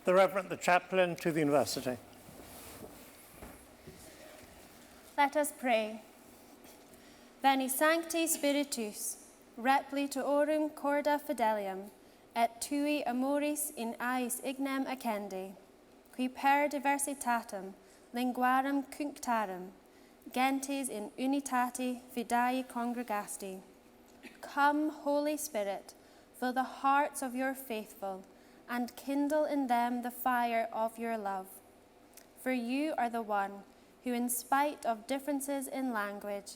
The Reverend the Chaplain to the University. Let us pray. Veni Sancti Spiritus, replitorum corda fidelium, et tui amoris in ais ignem accendi, qui per diversitatem linguarum cunctarum, gentes in unitate fidei congregasti. Come, Holy Spirit, fill the hearts of your faithful, and kindle in them the fire of your love. For you are the one who, in spite of differences in language,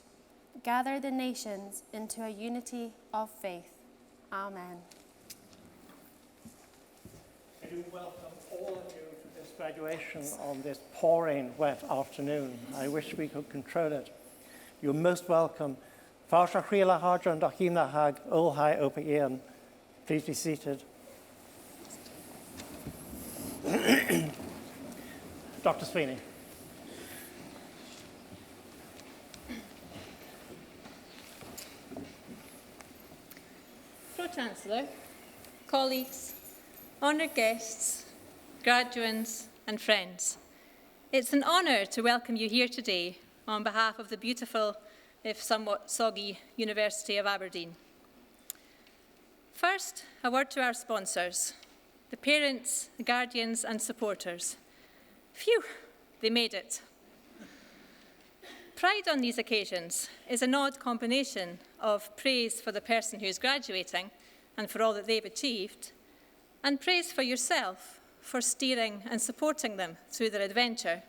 gather the nations into a unity of faith. Amen. I do welcome all of you to this graduation on this pouring wet afternoon. I wish we could control it. You're most welcome. Fáilte chríola háidir an dachína hag ulhai opa ian. Please be seated. Dr. Sweeney. Pro-Chancellor, colleagues, honoured guests, graduates and friends, it's an honour to welcome you here today on behalf of the beautiful, if somewhat soggy, University of Aberdeen. First, a word to our sponsors, the parents, the guardians and supporters. Phew, they made it. Pride on these occasions is an odd combination of praise for the person who is graduating and for all that they've achieved, and praise for yourself for steering and supporting them through their adventure.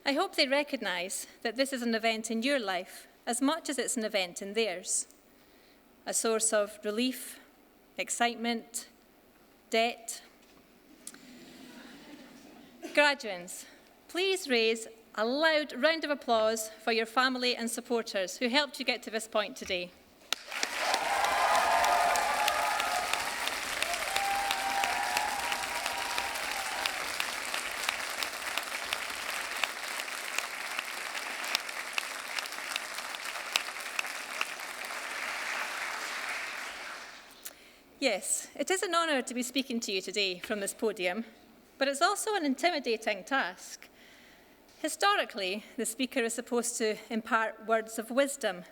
I hope they recognise that this is an event in your life as much as it's an event in theirs, a source of relief, excitement, debt. Graduates, please raise a loud round of applause for your family and supporters who helped you get to this point today. Yes, it is an honour to be speaking to you today from this podium, but it's also an intimidating task. Historically, the speaker is supposed to impart words of wisdom,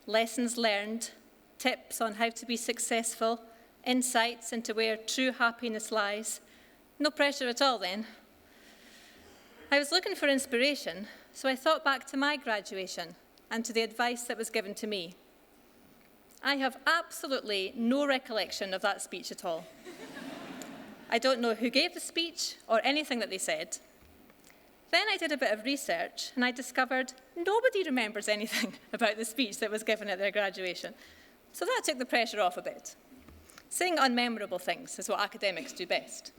lessons learned, tips on how to be successful, insights into where true happiness lies. No pressure at all then. I was looking for inspiration, so I thought back to my graduation and to the advice that was given to me. I have absolutely no recollection of that speech at all. I don't know who gave the speech or anything that they said. Then I did a bit of research and I discovered nobody remembers anything about the speech that was given at their graduation. So that took the pressure off a bit. Saying unmemorable things is what academics do best.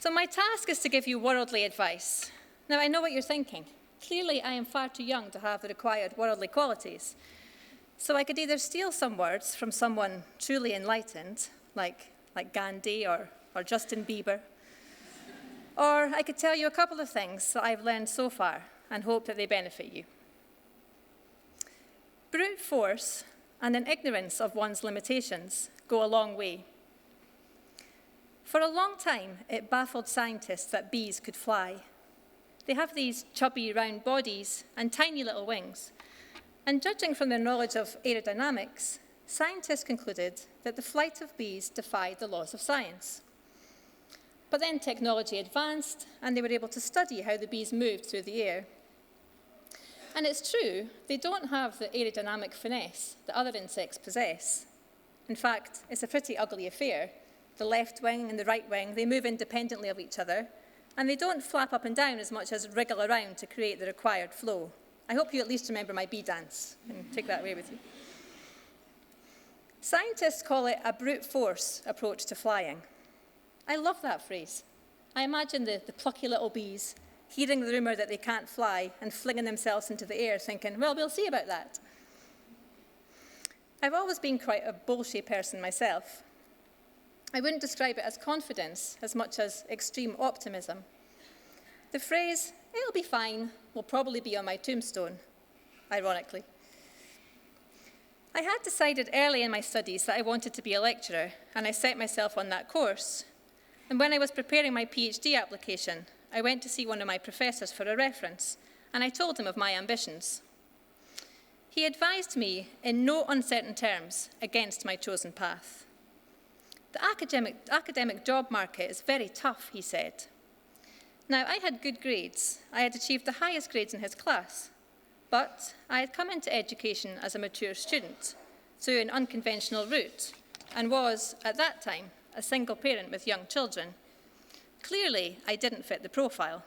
So my task is to give you worldly advice. Now I know what you're thinking. Clearly, I am far too young to have the required worldly qualities. So I could either steal some words from someone truly enlightened, like Gandhi or Justin Bieber, or I could tell you a couple of things that I've learned so far and hope that they benefit you. Brute force and an ignorance of one's limitations go a long way. For a long time, it baffled scientists that bees could fly. They have these chubby, round bodies and tiny little wings. And judging from their knowledge of aerodynamics, scientists concluded that the flight of bees defied the laws of science. But then technology advanced, and they were able to study how the bees moved through the air. And it's true, they don't have the aerodynamic finesse that other insects possess. In fact, it's a pretty ugly affair. The left wing and the right wing, they move independently of each other, and they don't flap up and down as much as wriggle around to create the required flow. I hope you at least remember my bee dance and take that away with you. Scientists call it a brute force approach to flying. I love that phrase. I imagine the plucky little bees hearing the rumour that they can't fly and flinging themselves into the air thinking, well, we'll see about that. I've always been quite a bullshit person myself. I wouldn't describe it as confidence as much as extreme optimism. The phrase, it'll be fine, will probably be on my tombstone, ironically. I had decided early in my studies that I wanted to be a lecturer, and I set myself on that course. And when I was preparing my PhD application, I went to see one of my professors for a reference, and I told him of my ambitions. He advised me in no uncertain terms against my chosen path. The academic job market is very tough, he said. Now, I had good grades. I had achieved the highest grades in his class. But I had come into education as a mature student through an unconventional route and was, at that time, a single parent with young children. Clearly, I didn't fit the profile.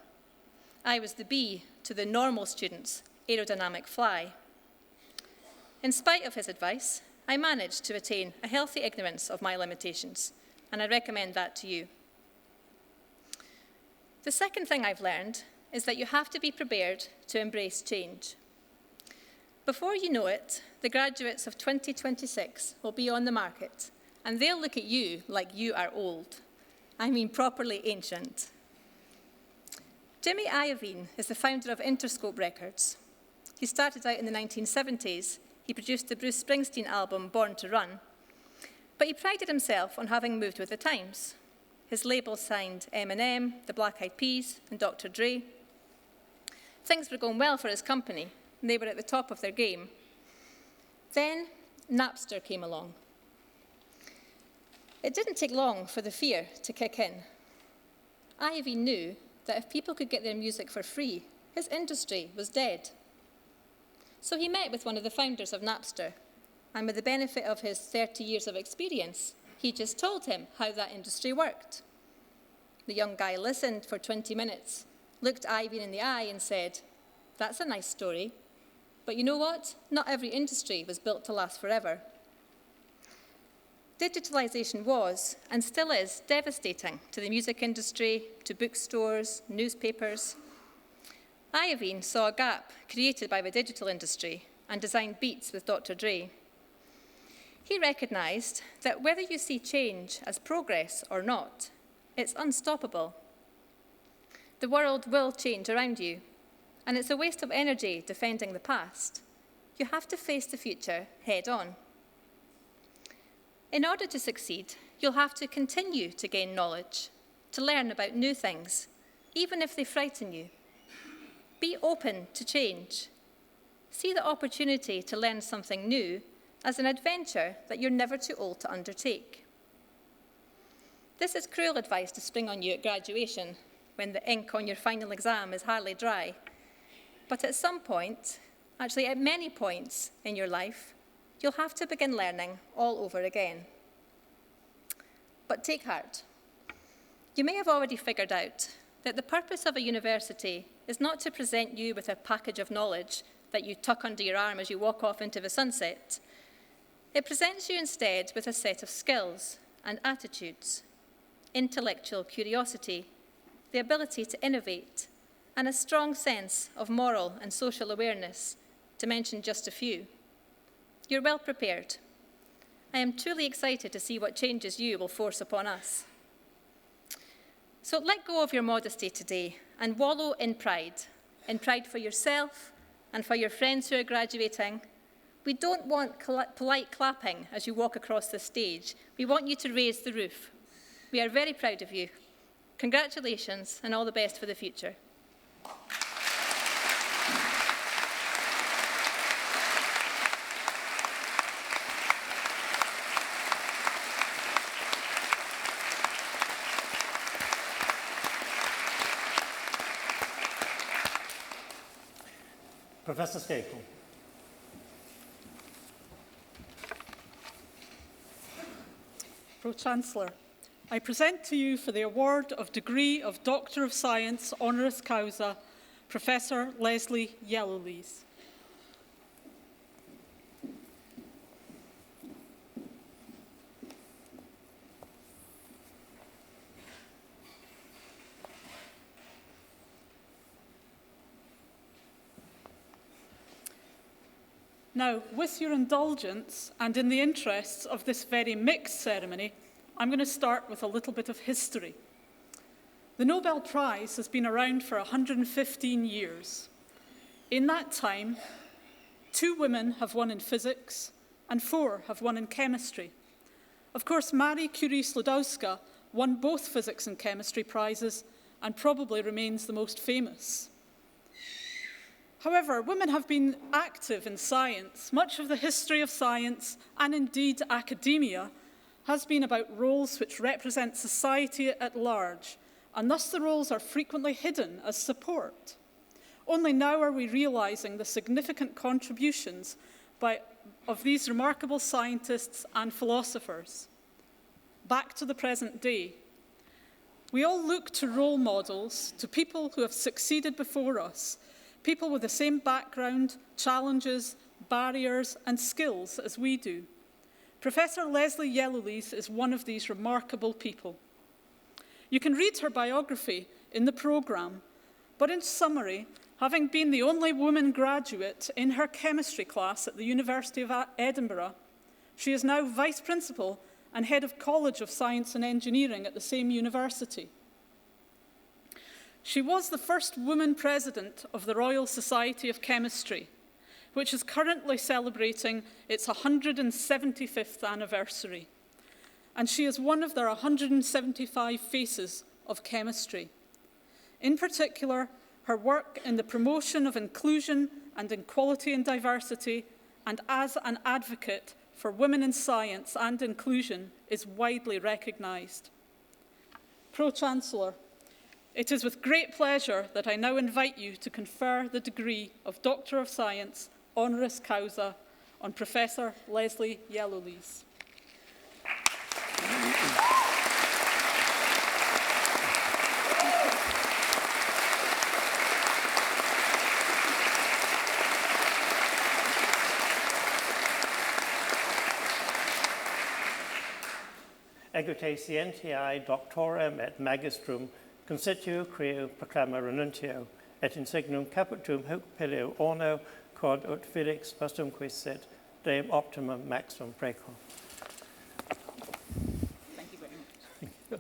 I was the bee to the normal student's aerodynamic fly. In spite of his advice, I managed to attain a healthy ignorance of my limitations, and I recommend that to you. The second thing I've learned is that you have to be prepared to embrace change. Before you know it, the graduates of 2026 will be on the market, and they'll look at you like you are old. I mean properly ancient. Jimmy Iovine is the founder of Interscope Records. He started out in the 1970s. He produced the Bruce Springsteen album Born to Run, but he prided himself on having moved with the times. His label signed Eminem, the Black Eyed Peas, and Dr. Dre. Things were going well for his company, and they were at the top of their game. Then Napster came along. It didn't take long for the fear to kick in. Iovine knew that if people could get their music for free, his industry was dead. So he met with one of the founders of Napster, and with the benefit of his 30 years of experience, he just told him how that industry worked. The young guy listened for 20 minutes, looked Iovine in the eye and said, "That's a nice story. But you know what? Not every industry was built to last forever." Digitalization was, and still is, devastating to the music industry, to bookstores, newspapers. Iovine saw a gap created by the digital industry and designed Beats with Dr. Dre. He recognized that whether you see change as progress or not, it's unstoppable. The world will change around you, and it's a waste of energy defending the past. You have to face the future head on. In order to succeed, you'll have to continue to gain knowledge, to learn about new things, even if they frighten you. Be open to change. See the opportunity to learn something new as an adventure that you're never too old to undertake. This is cruel advice to spring on you at graduation, when the ink on your final exam is hardly dry. But at some point, actually at many points in your life, you'll have to begin learning all over again. But take heart. You may have already figured out that the purpose of a university is not to present you with a package of knowledge that you tuck under your arm as you walk off into the sunset. It presents you instead with a set of skills and attitudes, intellectual curiosity, the ability to innovate, and a strong sense of moral and social awareness, to mention just a few. You're well prepared. I am truly excited to see what changes you will force upon us. So let go of your modesty today and wallow in pride for yourself and for your friends who are graduating. We don't want polite clapping as you walk across the stage. We want you to raise the roof. We are very proud of you. Congratulations and all the best for the future. Professor Staple. Pro-Chancellor, I present to you for the award of degree of Doctor of Science honoris causa, Professor Leslie Yellowlees. Now, with your indulgence, and in the interests of this very mixed ceremony, I'm going to start with a little bit of history. The Nobel Prize has been around for 115 years. In that time, 2 women have won in physics, and 4 have won in chemistry. Of course, Marie Curie Sklodowska won both physics and chemistry prizes and probably remains the most famous. However, women have been active in science. Much of the history of science, and indeed academia, has been about roles which represent society at large, and thus the roles are frequently hidden as support. Only now are we realizing the significant contributions of these remarkable scientists and philosophers. Back to the present day. We all look to role models, to people who have succeeded before us, people with the same background, challenges, barriers, and skills as we do. Professor Leslie Yellowlees is one of these remarkable people. You can read her biography in the programme, but in summary, having been the only woman graduate in her chemistry class at the University of Edinburgh, she is now Vice Principal and Head of College of Science and Engineering at the same university. She was the first woman president of the Royal Society of Chemistry, which is currently celebrating its 175th anniversary. And she is one of their 175 faces of chemistry. In particular, her work in the promotion of inclusion and equality and diversity, and as an advocate for women in science and inclusion, is widely recognised. Pro-Chancellor, it is with great pleasure that I now invite you to confer the degree of Doctor of Science, honoris causa, on Professor Leslie Yellowlees. Egutatientiae doctorem et magistrum constituo creo proclama renuntio, et insignum capitum hoc pilio orno quod ut felix postumque sit, Deum optimum maximum preco. Thank you very much. Thank you.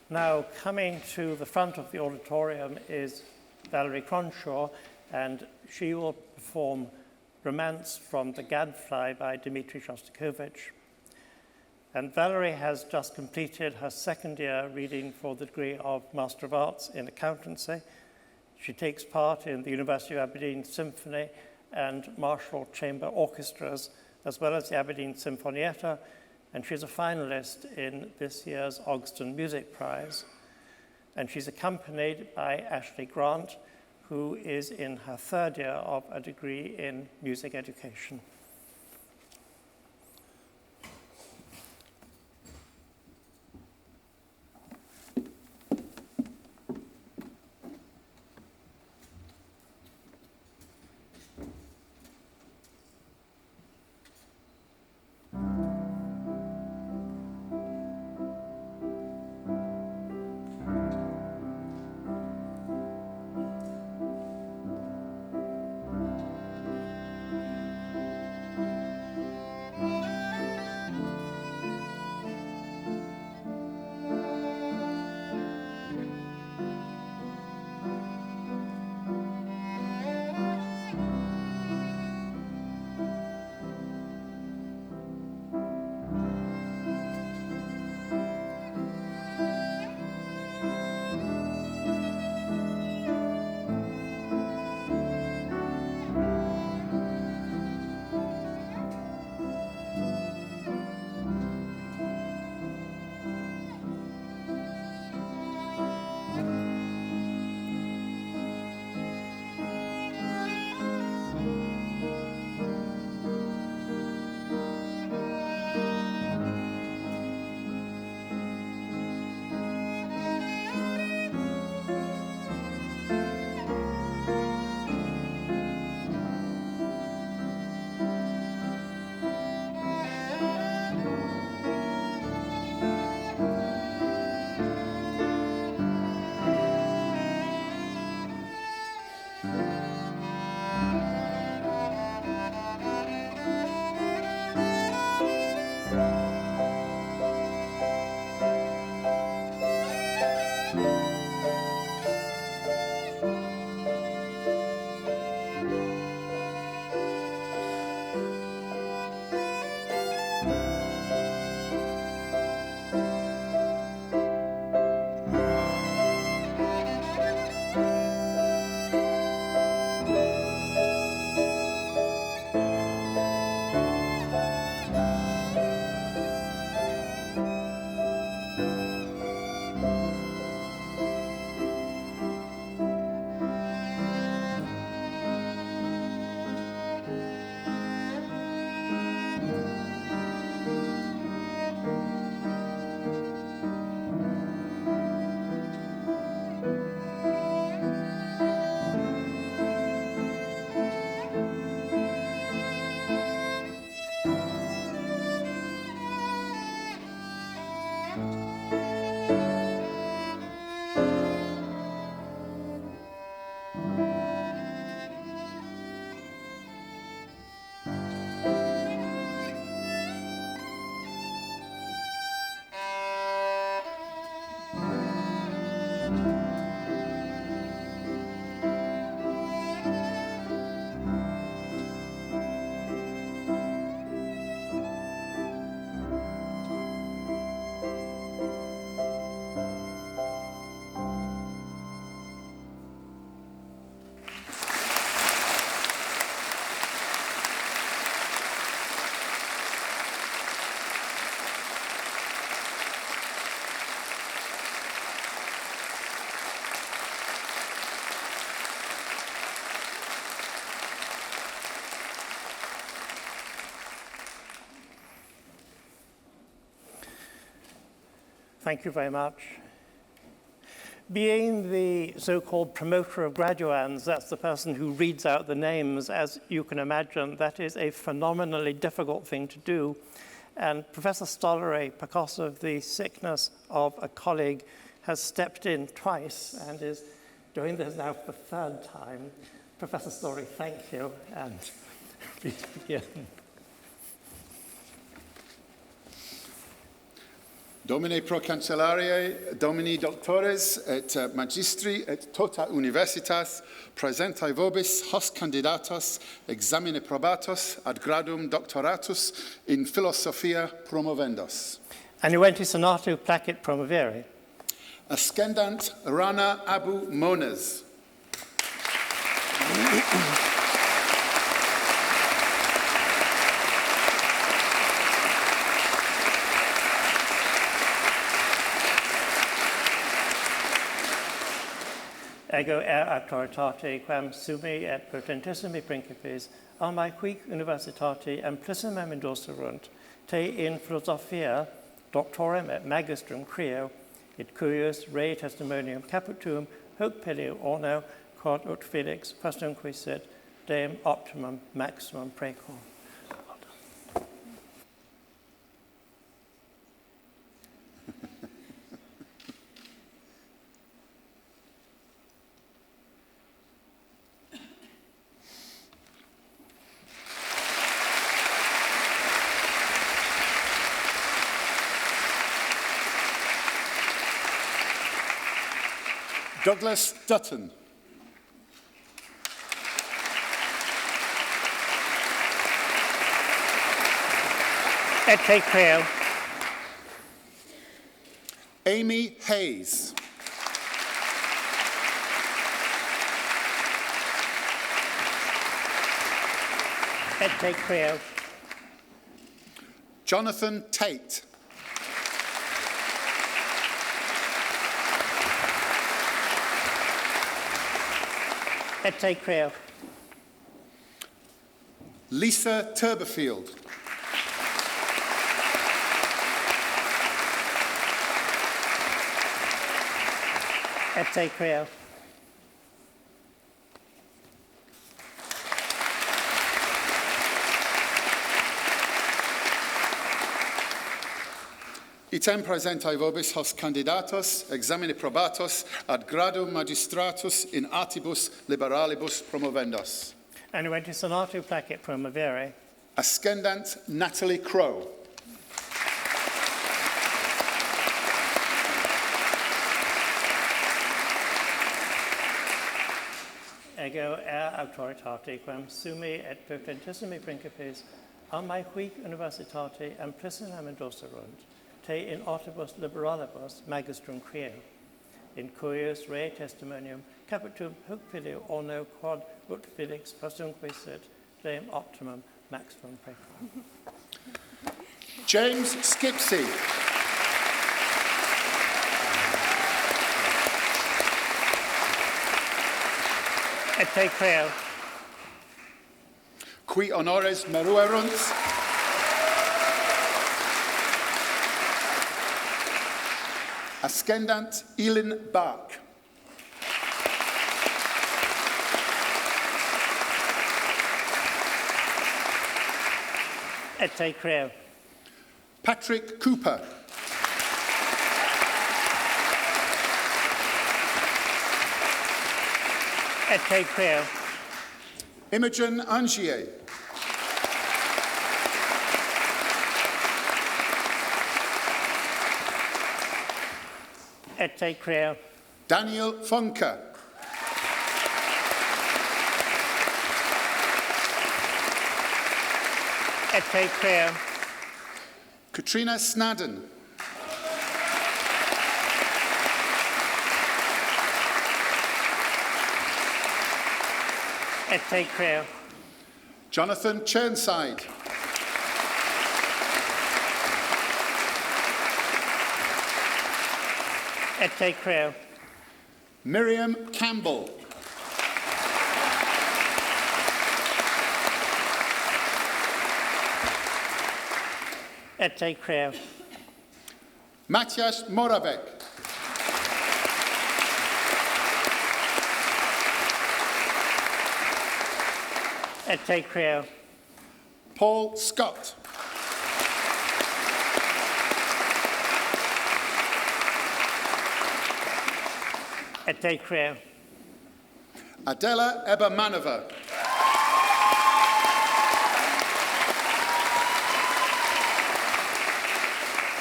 Now, coming to the front of the auditorium is Valerie Cronshaw, and she will perform Romance from the Gadfly by Dmitri Shostakovich. And Valerie has just completed her second year reading for the degree of Master of Arts in Accountancy. She takes part in the University of Aberdeen Symphony and Marshall Chamber Orchestras, as well as the Aberdeen Sinfonietta, and she's a finalist in this year's Ogston Music Prize. And she's accompanied by Ashley Grant, who is in her third year of a degree in music education. Thank you very much. Being the so-called promoter of graduands, that's the person who reads out the names, as you can imagine, that is a phenomenally difficult thing to do. And Professor Stollery, because of the sickness of a colleague, has stepped in twice and is doing this now for the third time. Professor Stollery, thank you, and please begin. Domine pro cancellariae, Domini doctores et magistri et tota universitas, presentae vobis hos candidatos examine probatos ad gradum doctoratus in philosophia promovendos. Annuenti sonatu placet promovere. Ascendant Rana Abu Mones. Ego auctoritate quam sumi et potentissimi principes almae quic universitate amplissimam indulserunt te in philosophia doctorem et magistrum creo et curios rei testimonium capitum hoc pelio orno quod ut felix pastumque sit deum optimum maximum precor. Douglas Dutton. Et te creo. Amy Hayes. Et te creo. Jonathan Tate. Et te creo. Lisa Turberfield. Et te creo. Item presentae vobis hos candidatos examine probatos ad gradum magistratus in artibus liberalibus promovendos. Annuenti sonatu placet promovere. Ascendant Natalie Crowe. Ego auctoritate quam sumi et potentissimi principes almae quic universitate amplissimam indulserunt te in ottibus liberalibus magistrum creo in curios rei testimonium capitum hoc filio orno quod ut felix pastumque sit deum optimum maximum precor. James Skipsey. Et te creo. Qui honores meruerunt. Ascendant Elin Bach. Et te creo. Patrick Cooper. Et te creo. Imogen Angier. Et te creo. Daniel Funke. Et te creo. Katrina Snadden. Et te creo. Jonathan Chirnside. Et te creo. Miriam Campbell. Et te creo. Matthias Moravec. Ete Creo. Paul Scott. Ete Creo. Adela Ebermanova.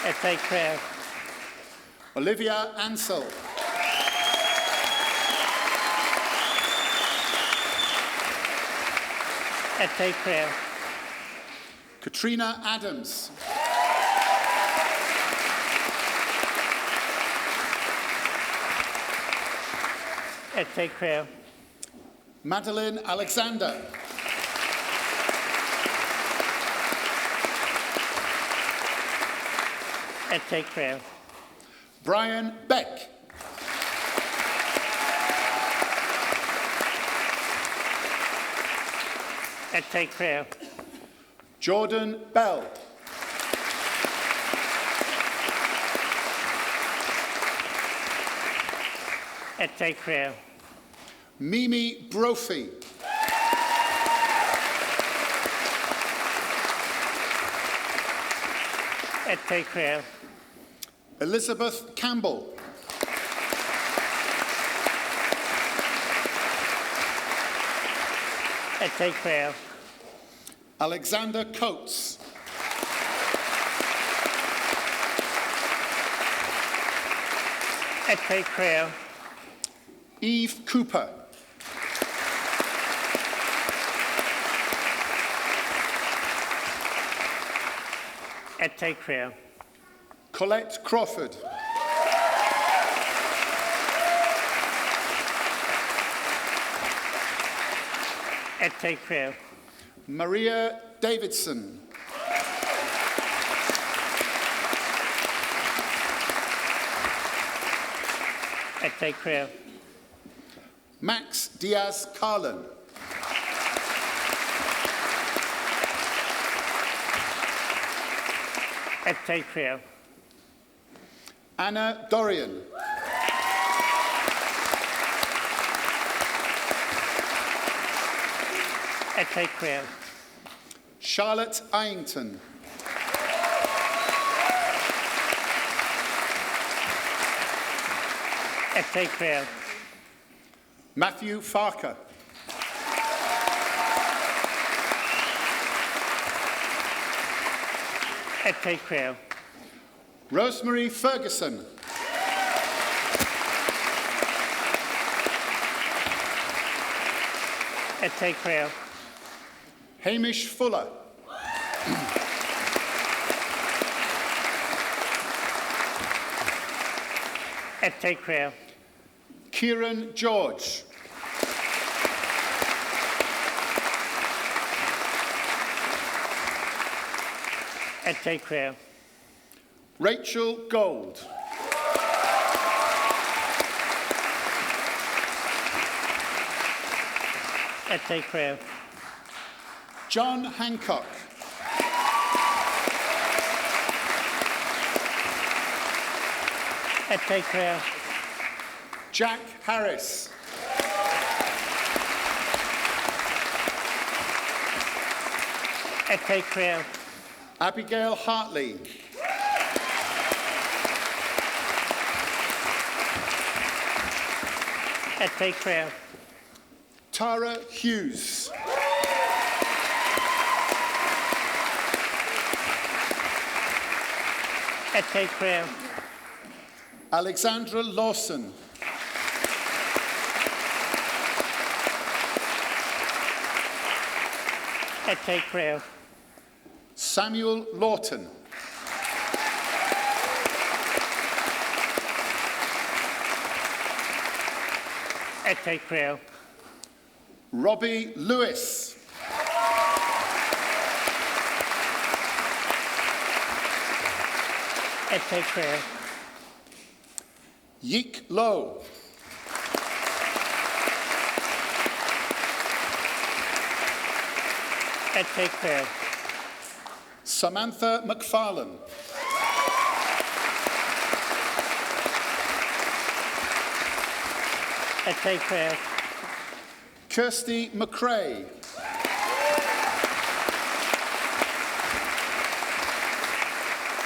Ete Creo. Olivia Ansell. Ete Creo. Katrina Adams. Ete Creo. Madeline Alexander. Ete Creo. Brian Beck. Ete Creo. Jordan Bell. Ete Creo. Mimi Brophy. Ete Creo. Elizabeth Campbell. Ete Creo. Alexander Coates. Ete Creo. Eve Cooper. Ete Creo. Colette Crawford. Ete Creo. Maria Davidson. Ete Creo. Max Diaz Carlin. Ete Creo. Anna Dorian. Ete Creo. Charlotte Iington. Ete Creo. Matthew Farker. Ete Creo. Rosemary Ferguson. Ete Creo. Hamish Fuller. Ete Creo. Kieran George. Ete Creo. Rachel Gold. Ete Creo. John Hancock. Ete Creo. Jack Harris. Ete Creo. Abigail Hartley. Ete Creo. Tara Hughes. Ete Creo. Alexandra Lawson. Ete Creo. Samuel Lawton. Ete Creo. Robbie Lewis. Ete Creo. Yeek Low. Ete Creo. Samantha McFarlane. Ete Creel. Kirsty McRae.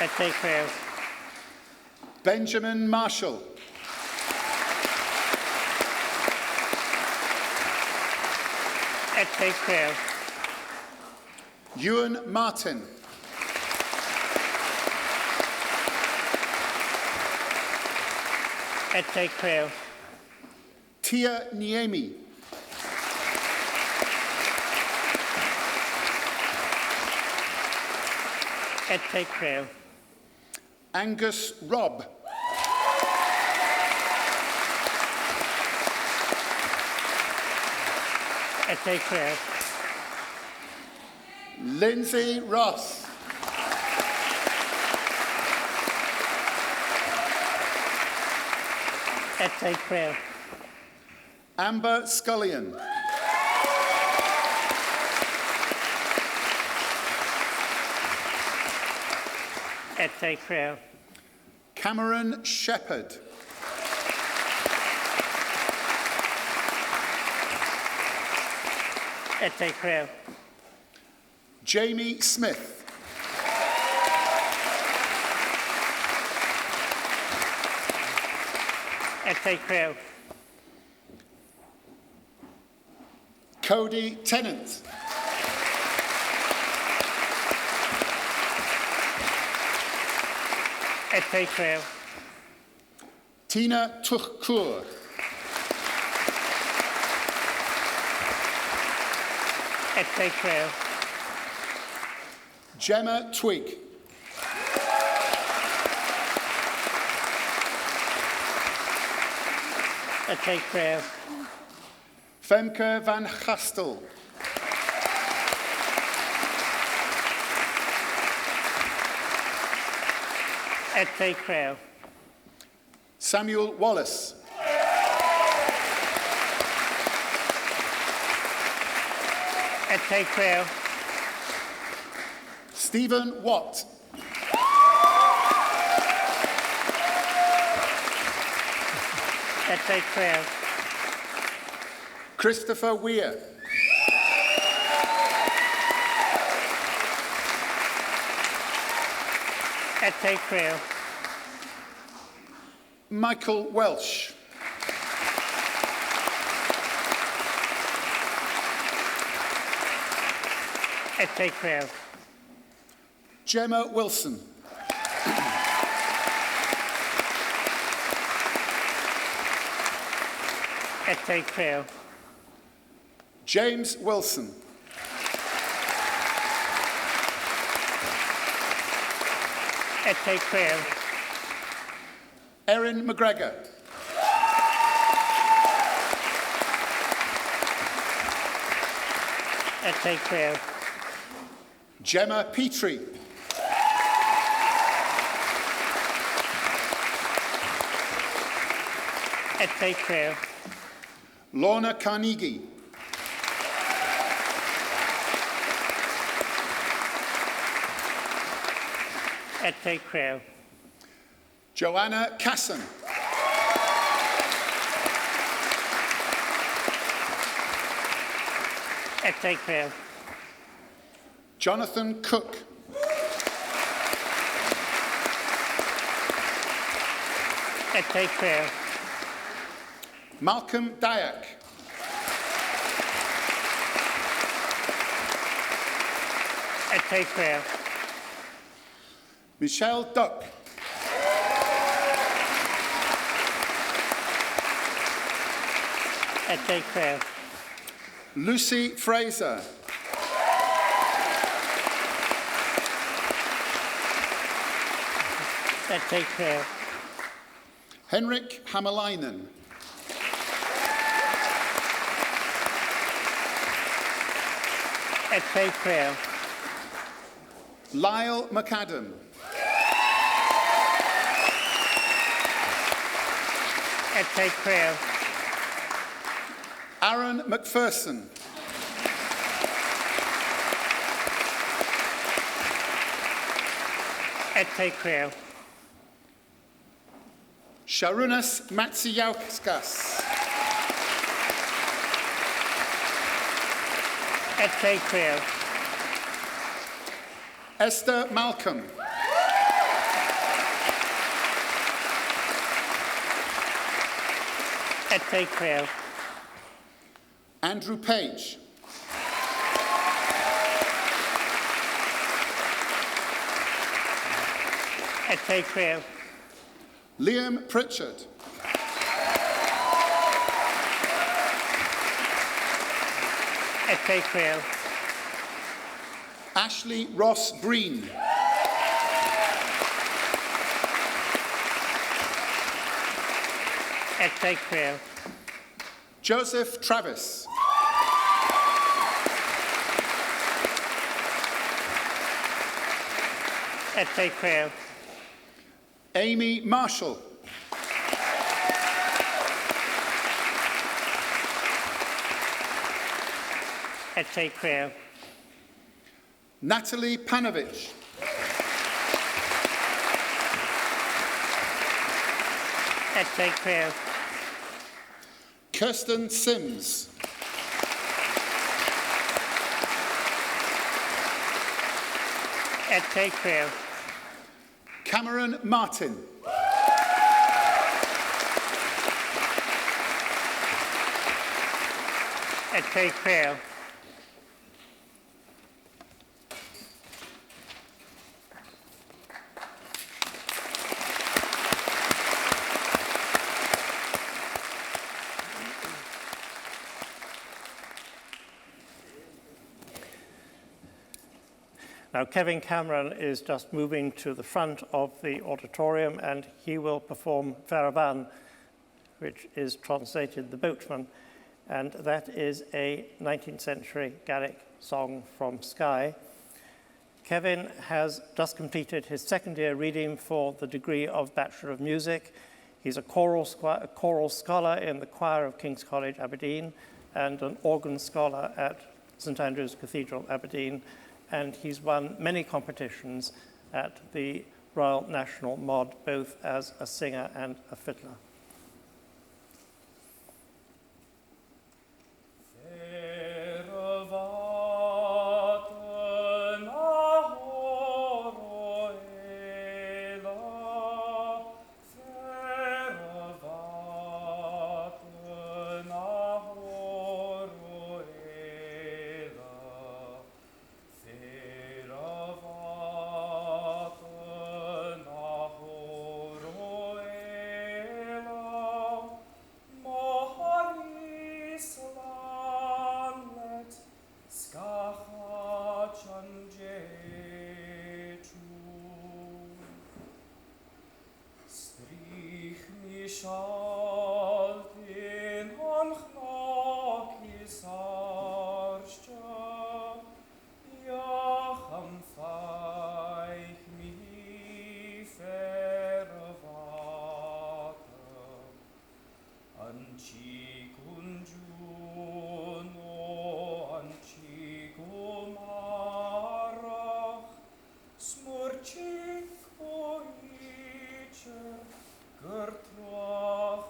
Ete Creel. Benjamin Marshall. Ete Creel. Ewan Martin. Ete Creel. Tia Niemi. Ete Creel. Angus Robb. Ete Creel. Lindsay Ross. Ete Creel. Amber Scullion. Ete Creel. Cameron Shepherd. Ete Creel. Jamie Smith. Ete Creel. Cody Tennant. Ete Creel. Tina Tuchkur. Ete Creel. Gemma Twig. Ete Creel. Femke van Gastel. Ete Creel. Samuel Wallace. Ete Creel. Stephen Watt. Ete Creel. Christopher Weir. Ete Creel. Michael Welsh. Ete Creel. Gemma Wilson. Ete Creel. James Wilson. Ete Creel. Erin McGregor. Ete Creel. Gemma Petrie. Ete Creel. Lorna Carnegie. Ete Creel. Joanna Casson. Ete Creel. Jonathan Cook. Ete Creel. Malcolm Dyack. Ete Creel. Michelle Duck. Ete Creel. Lucy Fraser. Ete Creel. Henrik Hammerleinen. Ete Creel. Lyle McAdam. Ete Creel. Aaron McPherson. Ete Creel. Sharunas Matsiauskas. Et te creo. Esther Malcolm. Et te creo. Andrew Page. Et te creo. Liam Pritchard. Et te creo. Ashley Ross Breen. Et te creo. Joseph Travis. Et te creo. Amy Marshall. Et te creo. Natalie Panovich. Et te creo. Kirsten Sims. Et te creo. Cameron Martin. Et te creo. Now, Kevin Cameron is just moving to the front of the auditorium, and he will perform Faravan, which is translated the boatman, and that is a 19th century Gaelic song from Skye. Kevin has just completed his second year reading for the degree of Bachelor of Music. He's a choral scholar in the choir of King's College, Aberdeen, and an organ scholar at St Andrew's Cathedral, Aberdeen, and he's won many competitions at the Royal National Mod, both as a singer and a fiddler. Gertruach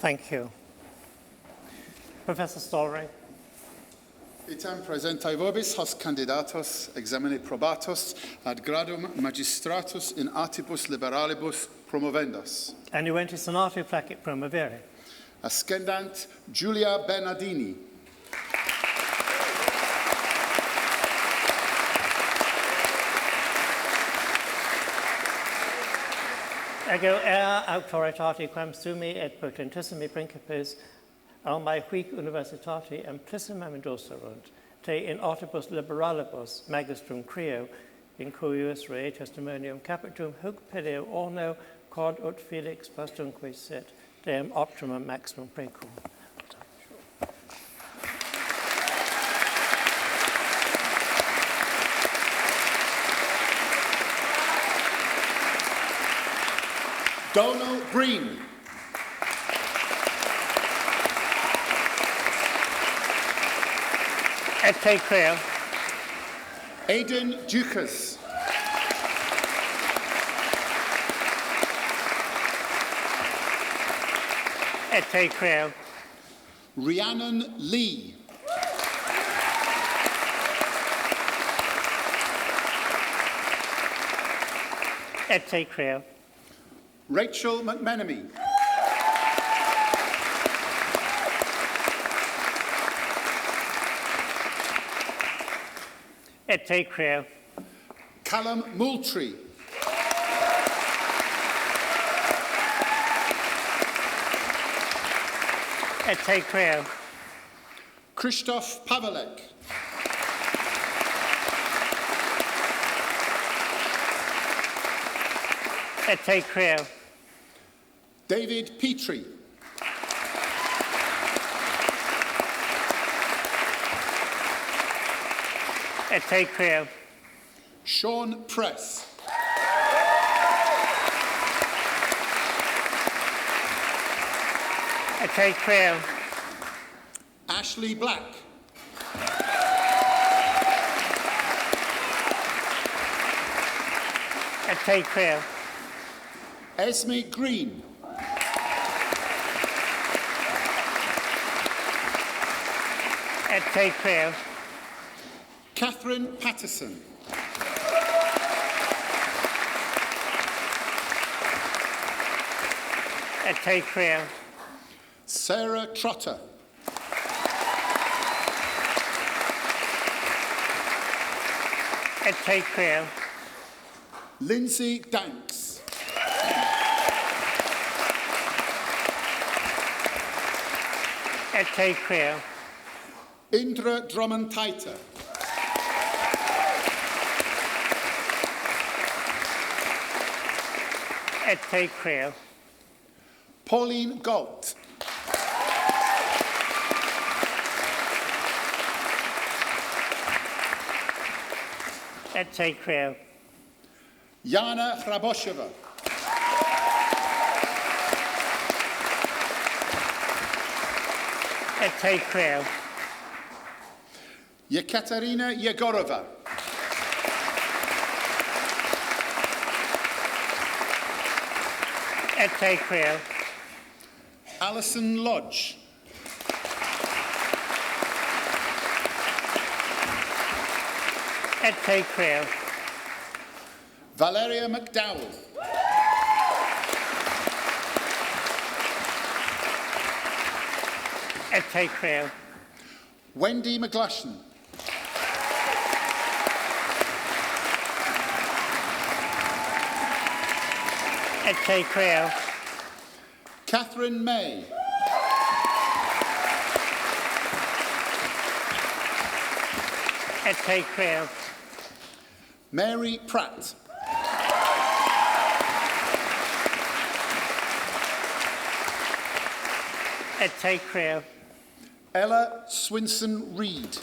Thank you. Professor Stollery. Item presentae vobis hos candidatos examine probatos ad gradum magistratus in artibus liberalibus promovendas. Annuenti sonati placet promovere. Ascendant Giulia Bernardini. Ego auctoritate quam sumi et potentissimi principes almae huic universitati amplissimam indoserunt, te in artibus liberalibus magistrum creo, in cuius rei testimonium capitum huc pedeo orno quod ut felix pastumque sit, deum optimum maximum precum. Donald Green. Et te creo. Aidan Dukas. Et te creo. Rhiannon Lee. Et te creo. Rachel McMenemy. Et te creo. Callum Moultrie. Et te creo. Krzysztof Pawelek. Et te creo. David Petrie. Et te creo. Sean Press. Et te creo. Ashley Black. Et te creo. Esme Green. Et te creo. Catherine Patterson. Et te creo. Sarah Trotter. Et te creo. Lindsay Danks. Et te creo. Indra Drummond-Taita. Et te creo. Pauline Galt. Et te creo. Yana Hrabosheva. Et te creo. Yekaterina Yegorova. Et te creo. Alison Lodge. Et te creo. Valeria McDowell. Et te creo. Wendy McGlashan. Et te creo. Catherine May. Et te creo. Mary Pratt. Et te creo. Ella Swinson Reid.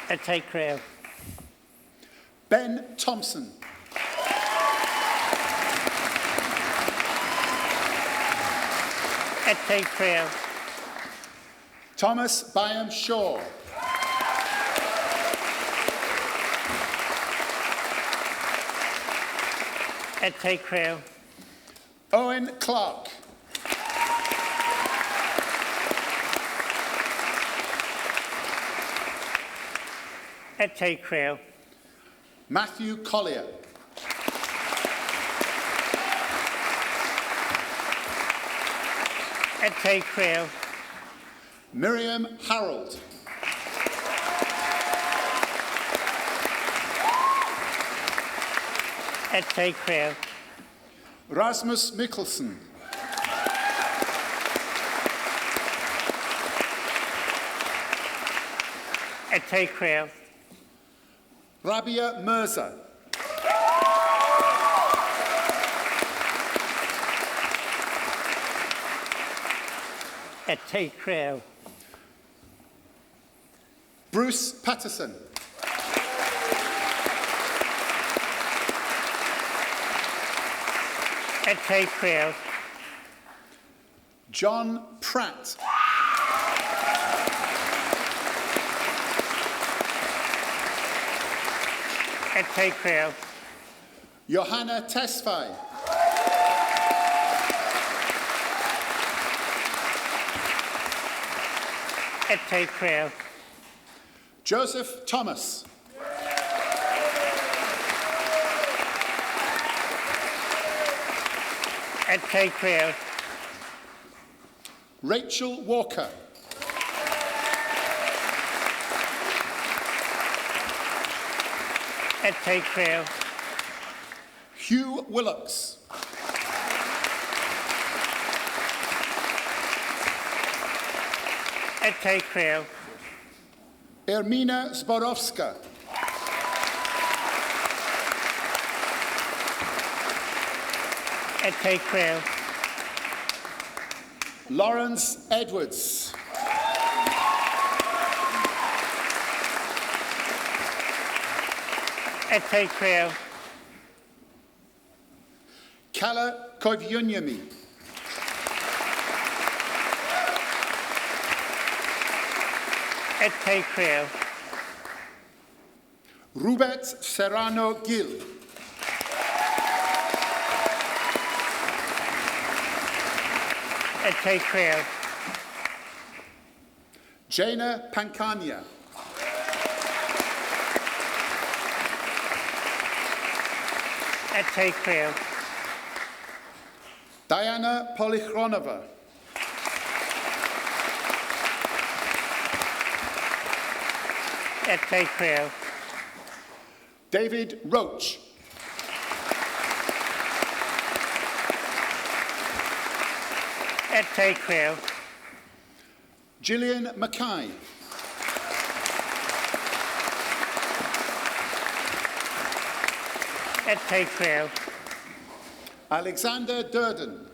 Et te creo. Ben Thompson. Et te creo. Thomas Byam Shaw. Et te creo. Owen Clark. Et te creo. Matthew Collier. Et te creo. Miriam Harold. Et te creo. Rasmus Mikkelsen. Et te creo. Rabia Mirza. Et te creo. Bruce Patterson. Et te creo. John Pratt. Et te creo. Johanna Tesfaye. Et te creo. Joseph Thomas. Et te creo. Rachel Walker. Et te creo. Hugh Willocks. Et te creo. Ermina Zborowska. Et te creo. Lawrence Edwards. Et te creo. Kala Koivyunyami. Et te creo. Rubert Serrano Gil. Et te creo. Jaina Pankania. Et te creo. Diana Polichronova. Et te creo. David Roach. Et te creo. Gillian Mackay. Et te creo. Alexander Durden.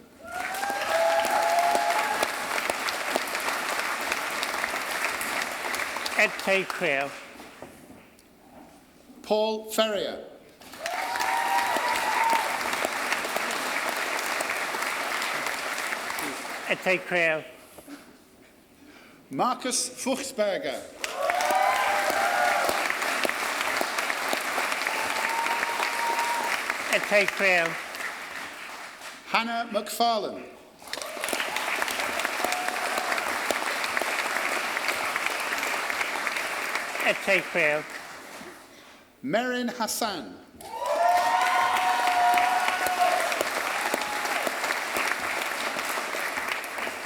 Et te creo. Paul Ferrier. Et te creo. Marcus Fuchsberger. Et te creo. Hannah McFarlane. Et te creo. Merin Hassan.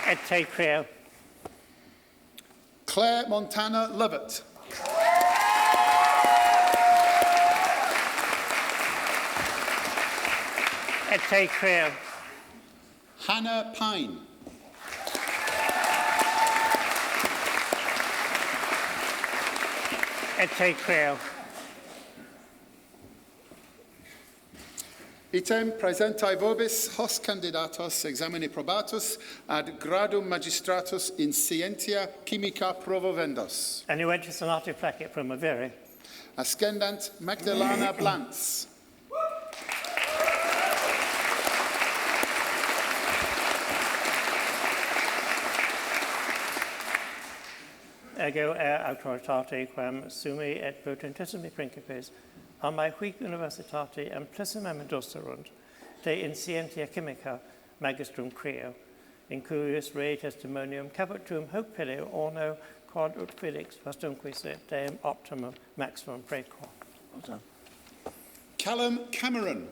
Et te creo. Claire Montana Lovett. Et te creo. Hannah Pine. Et te creo. Item presentae vobis hos candidatos examini probatus ad gradum magistratus in scientia chimica promovendos. Annuentis sonati placet promovere. Ascendant Magdalena Blantz. Ego autoritate quam sumi et potentissimi principes, a mai huic universitate amplissimam indusserunt, te incientia chimica magistrum creo, in cuius rei testimonium capitum hoc peleo orno quod ut felix vastumque sit deum optimum maximum precor. Well done. Callum Cameron.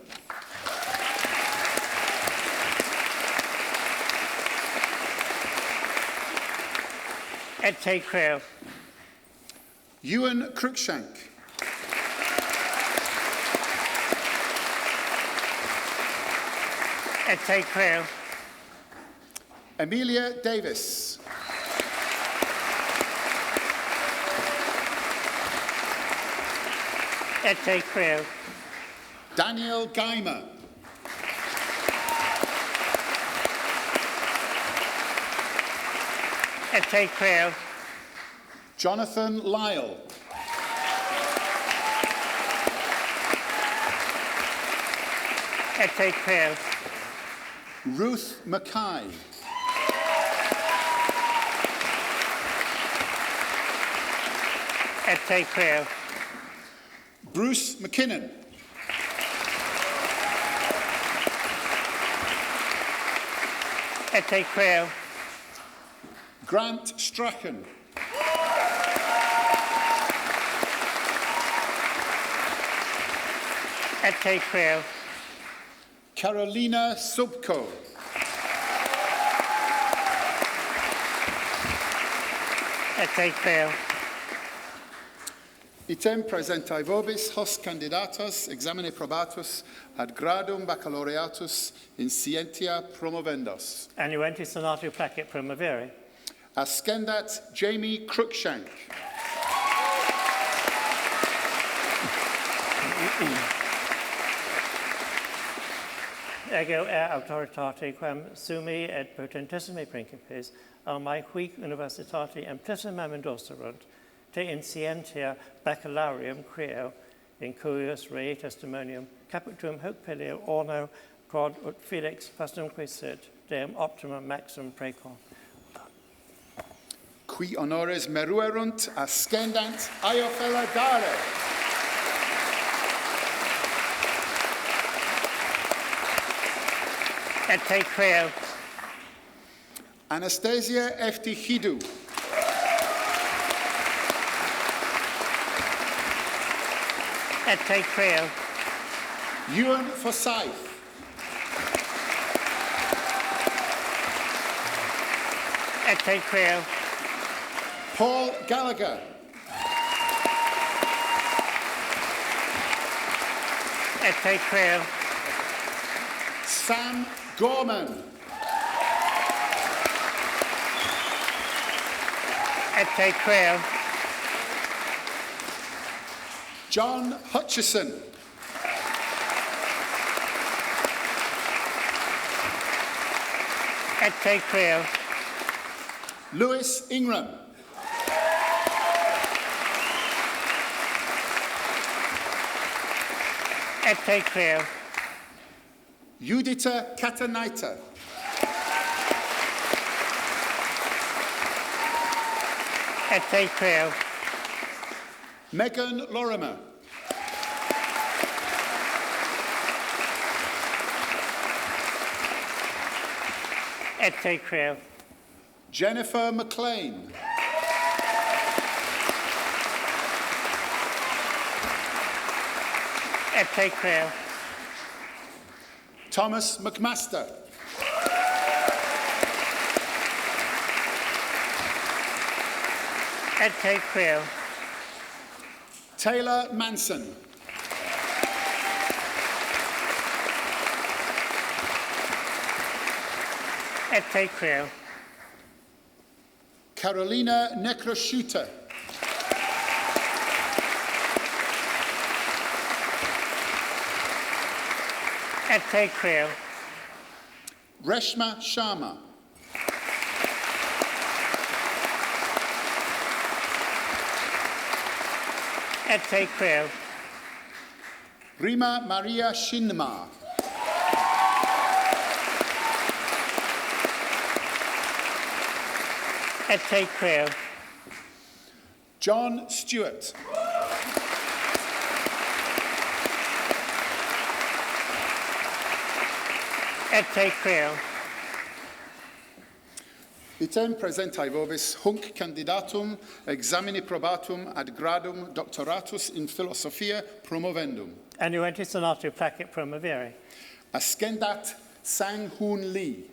Et te creo. Ewan Cruikshank. Et te creo. Amelia Davis. Et te creo. Daniel Geimer. Et te creo. Jonathan Lyle. Et te creo. Ruth Mackay. Et te creo. Bruce McKinnon. Et te creo. Grant Strachan. Et te creo. Carolina Subko. Et te creo. Item presentae vobis hos candidatos examine probatus ad gradum baccalaureatus in scientia promovendos. Annuenti sonatio placet promovere. Ascendat Jamie Cruikshank. Ego autoritate quam sumi et potentissimi principes almae huic universitati amplissima mendocerunt, te in scientia baccalaureum creo, in cuius rei testimonium capitum hoc peleo orno quod ut felix fastumque sit, deum optimum maximum precor. Qui honores meruerunt ascendant Iofela Dare. Et te creo. Anastasia Eftichidou. Et te creo. Ewan Forsyth. Et te creo. Paul Gallagher. Et te creo. Sam Gorman. Et te creo. John Hutchison. Et te creo. Lewis Ingram. Et te creo. Judita Katanaita. Et te creo. Megan Lorimer. Et te creo. Jennifer McLean. Et te creo. Thomas McMaster. Et te creo. Taylor Manson. Et te creo. Carolina Necroshuta. Et te creo. Reshma Sharma. Et te creo. Rima Maria Shinma. Et te creo. John Stewart. Et te creo. Item presentai vobis hunc candidatum examini probatum ad gradum doctoratus in philosophia promovendum. Annuentis sonatu placet promovere. Ascendat Sang Hoon Lee.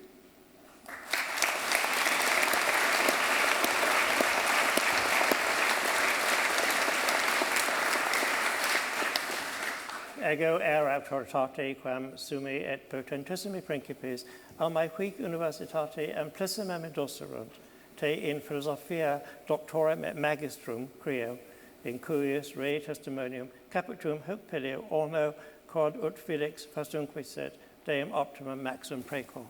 Ego auctoritate quam sumi et potentissimi principes almae huic universitate amplissimam docerunt te in philosophia doctorum et magistrum creo in cuius rei testimonium capitum hoc pilio orno quod ut felix fastunque sit deum optimum maximum precor.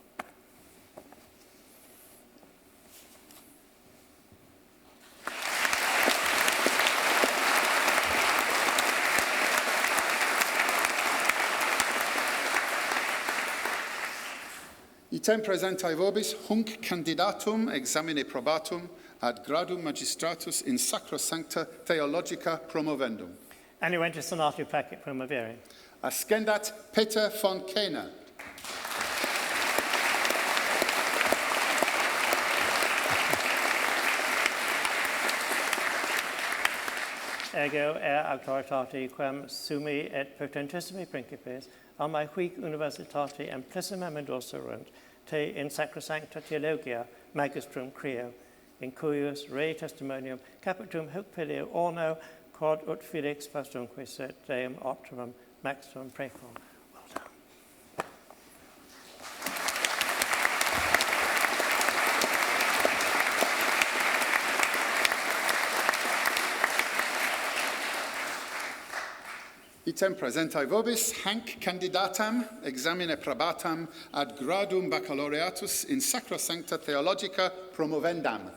Item presentai vobis hunc candidatum examine probatum ad gradum magistratus in sacrosancta theologica promovendum. Annuentis sonatu placet promovere. Ascendat Peter von Kehner. Ego auctoritate quam sumi et potentissimi principes almae huic universitate amplissimam docerunt te in sacrosancta theologia magistrum creo in cuius rei testimonium capitum hoc pilio orno quod ut felix fastunque sit deum optimum maximum precor. Well done. Item presentai vobis hanc candidatam examine probatam ad gradum baccalaureatus in sacrosancta theologica promovendam.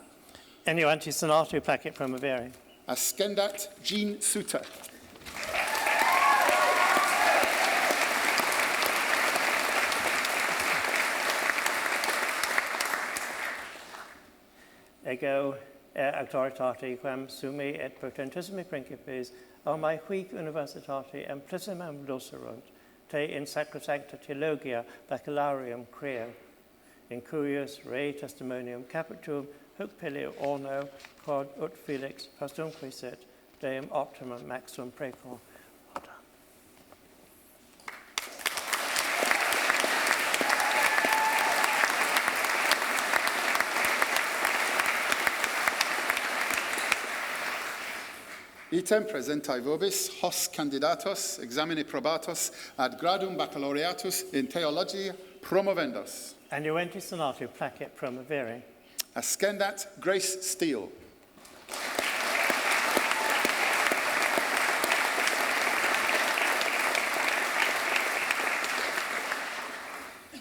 Annuentis sonatu placet promovere. Ascendat Jean Suter. Ego auctoritate quam sumi et potentissimi principes almae huic universitate amplissimam docerunt te in sacrosancta theologia baccalaureum creo in cuius rei testimonium capitum hoc pilio orno quod ut felix fastunque sit deum optimum maximum precor. Well done. Item presentai vobis hos candidatos examine probatos ad gradum baccalaureatus in theologia promovendos. Annuentis sonatu placet promovere. Ascendat Grace Steele.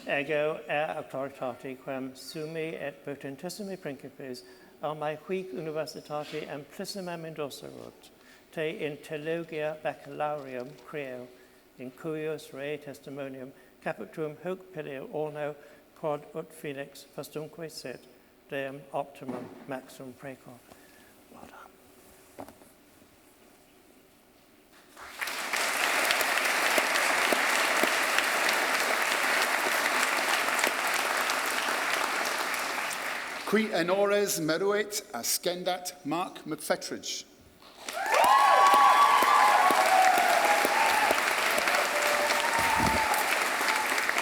Ego auctoritate quam sumi et potentissimi principes almae huic universitate amplissimam docerunt te in theologia baccalaureum creo in cuius rei testimonium capitum hoc pilio orno quod ut felix fastunque sit deum optimum maximum precor. Well done. Qui enores meruit ascendat Mark McFettridge.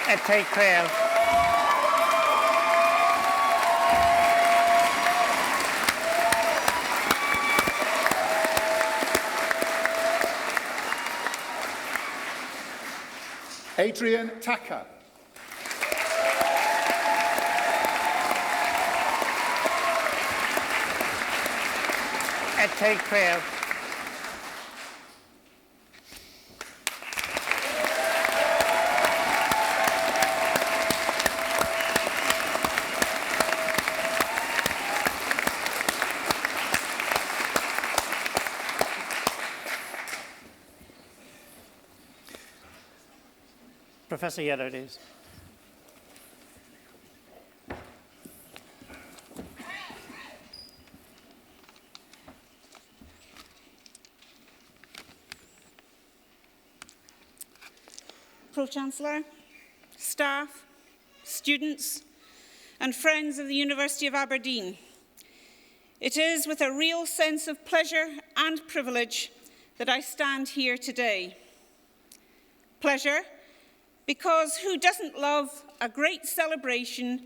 Et te creo. Adrian Tucker. Et te creo. Professor Yellows. Pro-Chancellor, staff, students, and friends of the University of Aberdeen. It is with a real sense of pleasure and privilege that I stand here today. Pleasure, because who doesn't love a great celebration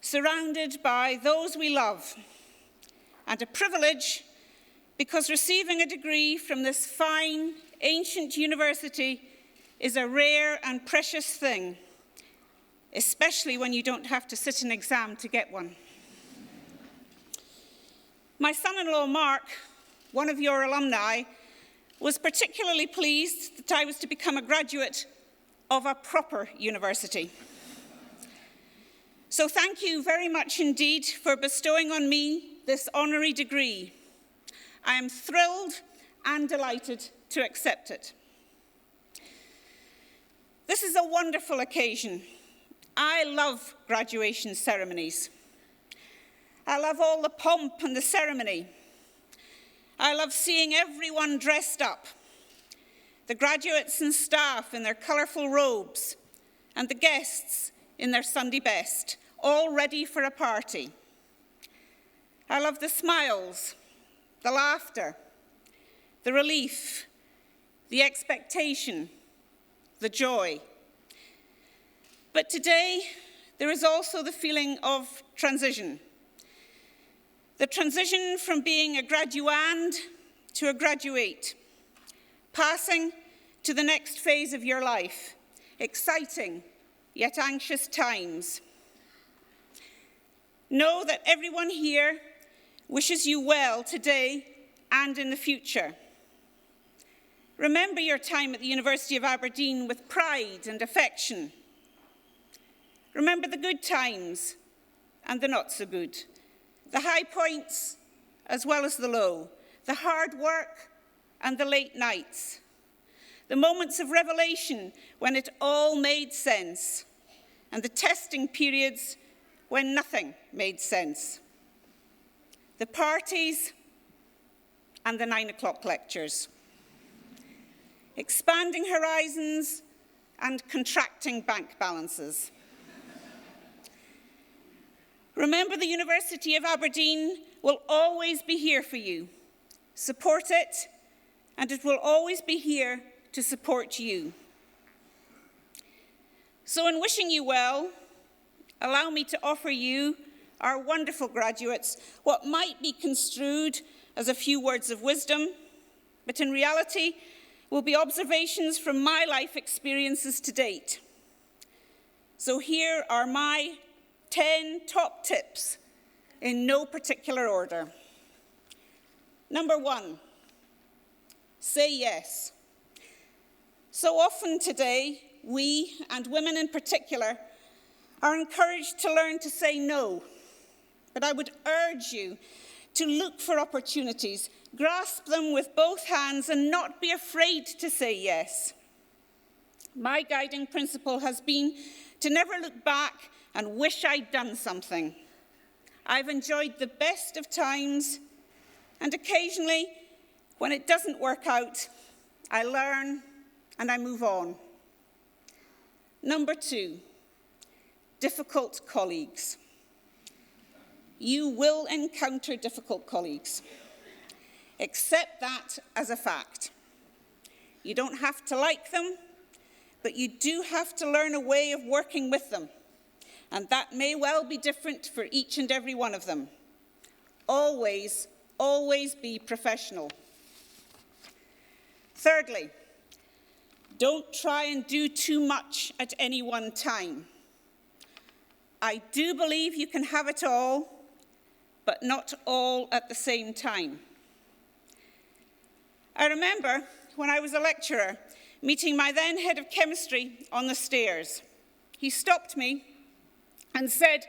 surrounded by those we love? And a privilege, because receiving a degree from this fine, ancient university is a rare and precious thing, especially when you don't have to sit an exam to get one. My son-in-law, Mark, one of your alumni, was particularly pleased that I was to become a graduate of a proper university. So thank you very much indeed for bestowing on me this honorary degree. I am thrilled and delighted to accept it. This is a wonderful occasion. I love graduation ceremonies. I love all the pomp and the ceremony. I love seeing everyone dressed up, the graduates and staff in their colourful robes, and the guests in their Sunday best, all ready for a party. I love the smiles, the laughter, the relief, the expectation, the joy. But today, there is also the feeling of transition. The transition from being a graduand to a graduate, passing to the next phase of your life, exciting yet anxious times. Know that everyone here wishes you well today and in the future. Remember your time at the University of Aberdeen with pride and affection. Remember the good times and the not so good, the high points as well as the low, the hard work and the late nights, the moments of revelation when it all made sense, and the testing periods when nothing made sense, the parties and the 9 o'clock lectures, expanding horizons and contracting bank balances. Remember, the University of Aberdeen will always be here for you. Support it, and it will always be here to support you. So in wishing you well, allow me to offer you, our wonderful graduates, what might be construed as a few words of wisdom, but in reality will be observations from my life experiences to date. So here are my 10 top tips in no particular order. Number 1, say yes. So often today, we, and women in particular, are encouraged to learn to say no. But I would urge you to look for opportunities, grasp them with both hands, and not be afraid to say yes. My guiding principle has been to never look back and wish I'd done something. I've enjoyed the best of times, and occasionally, when it doesn't work out, I learn and I move on. Number 2, difficult colleagues. You will encounter difficult colleagues. Accept that as a fact. You don't have to like them, but you do have to learn a way of working with them. And that may well be different for each and every one of them. Always, always be professional. Thirdly, don't try and do too much at any one time. I do believe you can have it all, but not all at the same time. I remember when I was a lecturer meeting my then head of chemistry on the stairs. He stopped me and said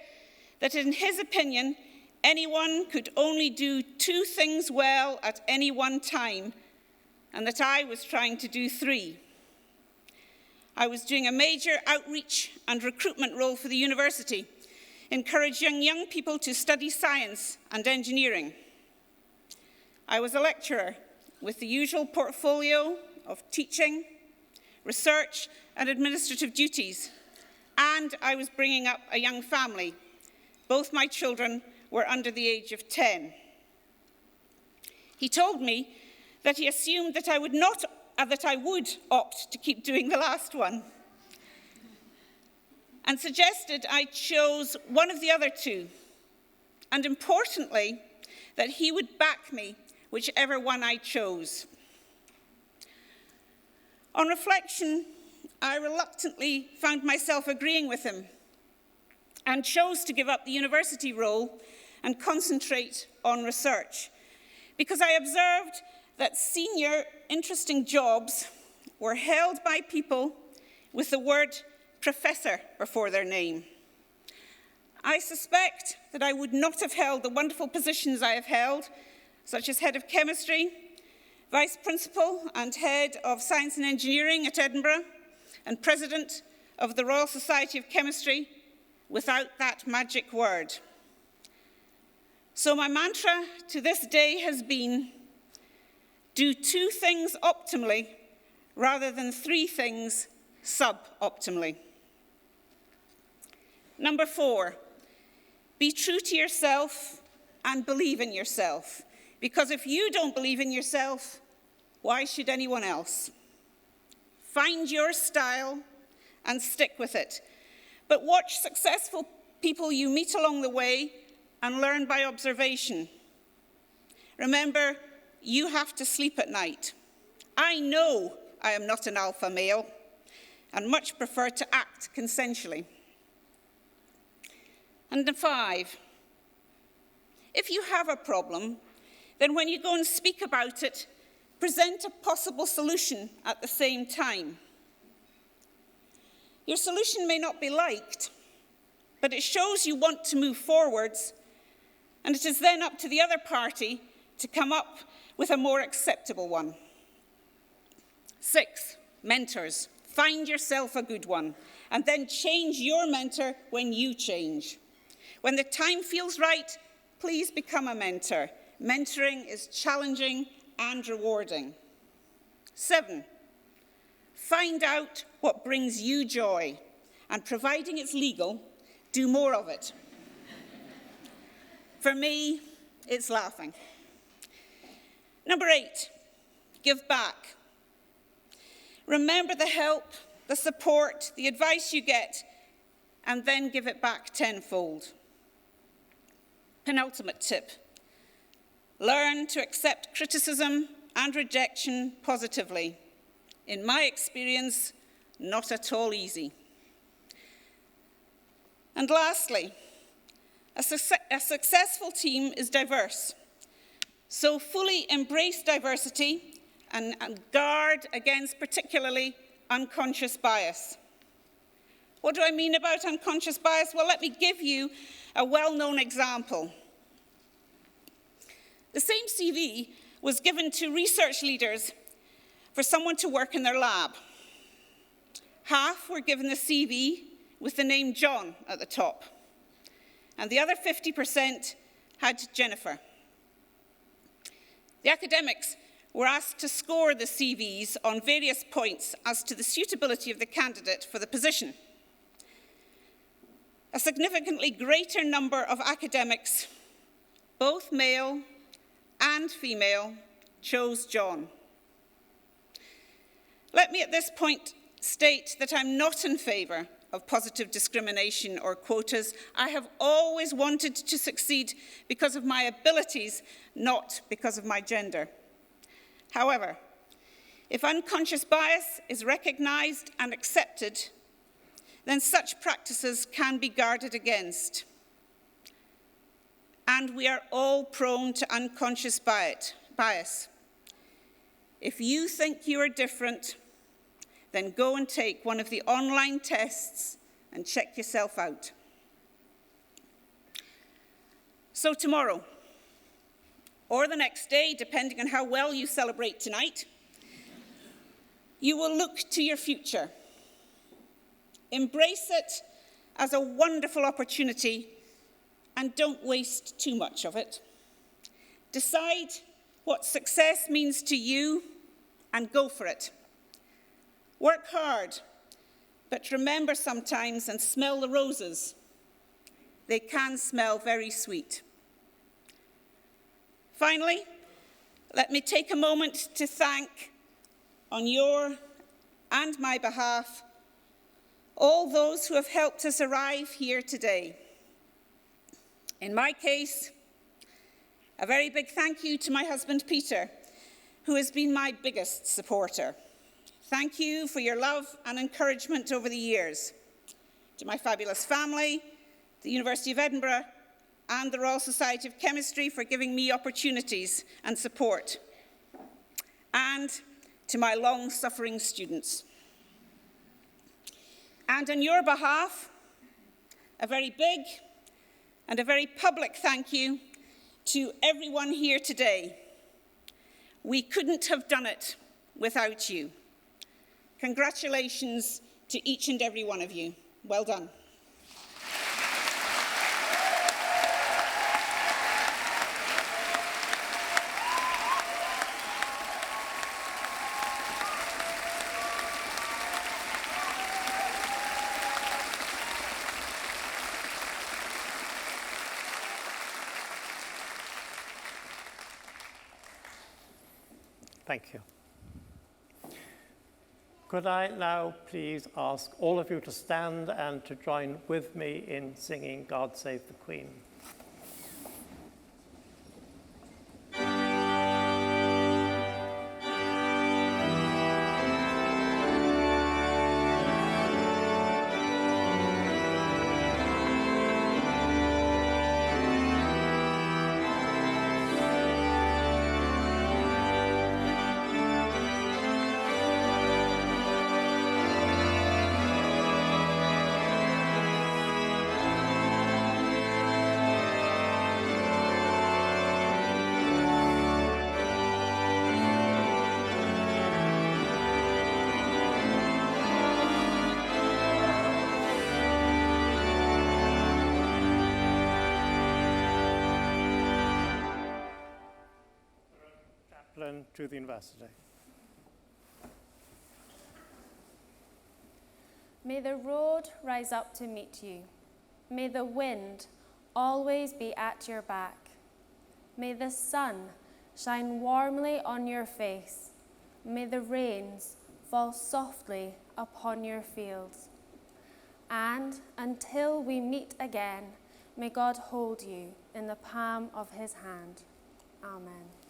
that in his opinion, anyone could only do 2 things well at any one time, and that I was trying to do 3. I was doing a major outreach and recruitment role for the university, encouraging young people to study science and engineering. I was a lecturer with the usual portfolio of teaching, research, and administrative duties, and I was bringing up a young family. Both my children were under the age of 10. He told me that he assumed that I would opt to keep doing the last one, and suggested I chose one of the other two, and importantly, that he would back me whichever one I chose. On reflection, I reluctantly found myself agreeing with him and chose to give up the university role and concentrate on research, because I observed that senior, interesting jobs were held by people with the word professor before their name. I suspect that I would not have held the wonderful positions I have held, such as head of chemistry, vice principal and head of science and engineering at Edinburgh, and president of the Royal Society of Chemistry, without that magic word. So my mantra to this day has been, do 2 things optimally rather than 3 things suboptimally. Number 4, be true to yourself and believe in yourself. Because if you don't believe in yourself, why should anyone else? Find your style and stick with it. But watch successful people you meet along the way and learn by observation. Remember, you have to sleep at night. I know I am not an alpha male and much prefer to act consensually. And 5, if you have a problem, then when you go and speak about it, present a possible solution at the same time. Your solution may not be liked, but it shows you want to move forwards, and it is then up to the other party to come up with a more acceptable one. 6, mentors. Find yourself a good one, and then change your mentor when you change. When the time feels right, please become a mentor. Mentoring is challenging and rewarding. 7, find out what brings you joy, and providing it's legal, do more of it. For me, it's laughing. Number 8, give back. Remember the help, the support, the advice you get, and then give it back tenfold. Penultimate tip. Learn to accept criticism and rejection positively. In my experience, not at all easy. And lastly, a successful team is diverse. So fully embrace diversity and guard against particularly unconscious bias. What do I mean about unconscious bias? Well, let me give you a well-known example. The same CV was given to research leaders for someone to work in their lab. Half were given the CV with the name John at the top, and the other 50% had Jennifer. The academics were asked to score the CVs on various points as to the suitability of the candidate for the position. A significantly greater number of academics, both male and female, chose John. Let me at this point state that I'm not in favour of positive discrimination or quotas. I have always wanted to succeed because of my abilities, not because of my gender. However, if unconscious bias is recognised and accepted, then such practices can be guarded against. And we are all prone to unconscious bias. If you think you are different, then go and take one of the online tests and check yourself out. So tomorrow, or the next day, depending on how well you celebrate tonight, you will look to your future. Embrace it as a wonderful opportunity and don't waste too much of it. Decide what success means to you and go for it. Work hard, but remember sometimes and smell the roses. They can smell very sweet. Finally, let me take a moment to thank, on your and my behalf, all those who have helped us arrive here today. In my case, a very big thank you to my husband, Peter, who has been my biggest supporter. Thank you for your love and encouragement over the years. To my fabulous family, the University of Edinburgh, and the Royal Society of Chemistry for giving me opportunities and support. And to my long-suffering students. And on your behalf, a very big and a very public thank you to everyone here today. We couldn't have done it without you. Congratulations to each and every one of you. Well done. Thank you. Could I now please ask all of you to stand and to join with me in singing God Save the Queen? To the university. May the road rise up to meet you. May the wind always be at your back. May the sun shine warmly on your face. May the rains fall softly upon your fields. And until we meet again, may God hold you in the palm of his hand. Amen.